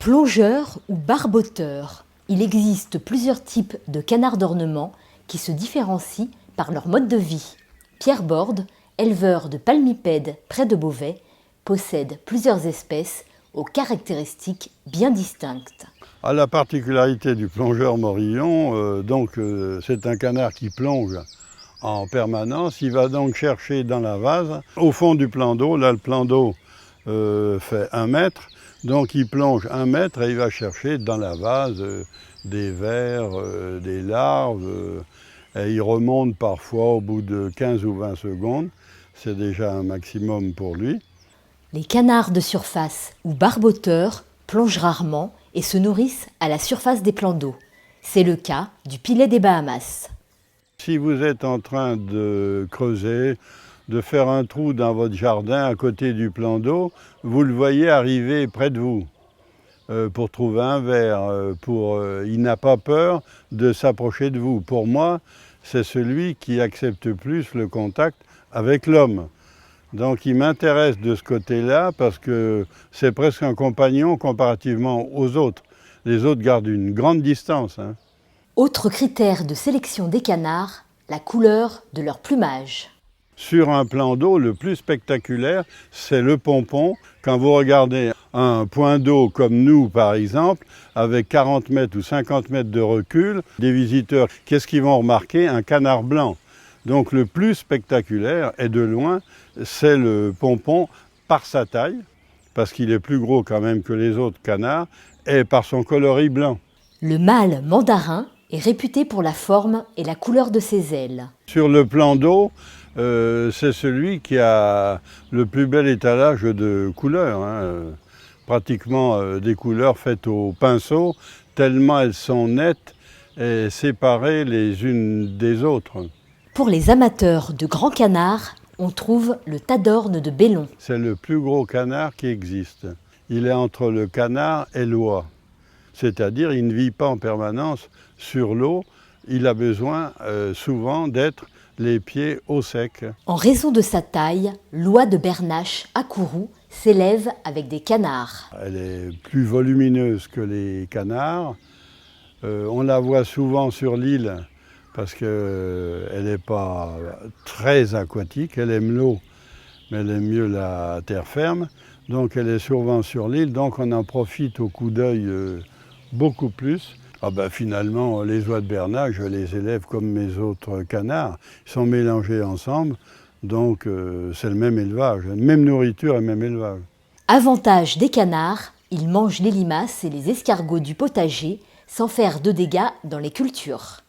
Plongeur ou barboteur, il existe plusieurs types de canards d'ornement qui se différencient par leur mode de vie. Pierre Borde, éleveur de palmipèdes près de Beauvais, possède plusieurs espèces aux caractéristiques bien distinctes. La particularité du plongeur morillon, c'est un canard qui plonge en permanence. Il va donc chercher dans la vase, au fond du plan d'eau. Là, le plan d'eau fait 1 mètre. Donc il plonge 1 mètre et il va chercher dans la vase des vers, des larves. Et il remonte parfois au bout de 15 ou 20 secondes. C'est déjà un maximum pour lui. Les canards de surface ou barboteurs plongent rarement et se nourrissent à la surface des plans d'eau. C'est le cas du pilet des Bahamas. Si vous êtes en train de creuser, de faire un trou dans votre jardin à côté du plan d'eau, vous le voyez arriver près de vous pour trouver un ver. Il n'a pas peur de s'approcher de vous. Pour moi, c'est celui qui accepte plus le contact avec l'homme. Donc il m'intéresse de ce côté-là parce que c'est presque un compagnon comparativement aux autres. Les autres gardent une grande distance. Autre critère de sélection des canards, la couleur de leur plumage. Sur un plan d'eau, le plus spectaculaire, c'est le pompon. Quand vous regardez un point d'eau comme nous, par exemple, avec 40 mètres ou 50 mètres de recul, des visiteurs, qu'est-ce qu'ils vont remarquer? Un canard blanc. Donc le plus spectaculaire, et de loin, c'est le pompon par sa taille, parce qu'il est plus gros quand même que les autres canards, et par son coloris blanc. Le mâle mandarin est réputé pour la forme et la couleur de ses ailes. Sur le plan d'eau, c'est celui qui a le plus bel étalage de couleurs. Pratiquement des couleurs faites au pinceau, tellement elles sont nettes et séparées les unes des autres. Pour les amateurs de grands canards, on trouve le tadorne de Bellon. C'est le plus gros canard qui existe. Il est entre le canard et l'oie. C'est-à-dire il ne vit pas en permanence sur l'eau. Il a besoin souvent d'être les pieds au sec. En raison de sa taille, l'oie de Bernache à Kourou s'élève avec des canards. Elle est plus volumineuse que les canards. On la voit souvent sur l'île parce qu'elle n'est pas très aquatique. Elle aime l'eau, mais elle aime mieux la terre ferme. Donc elle est souvent sur l'île, donc on en profite au coup d'œil beaucoup plus. Finalement, les oies de Bernache, je les élève comme mes autres canards. Ils sont mélangés ensemble, donc c'est le même élevage, même nourriture et même élevage. Avantage des canards, ils mangent les limaces et les escargots du potager sans faire de dégâts dans les cultures.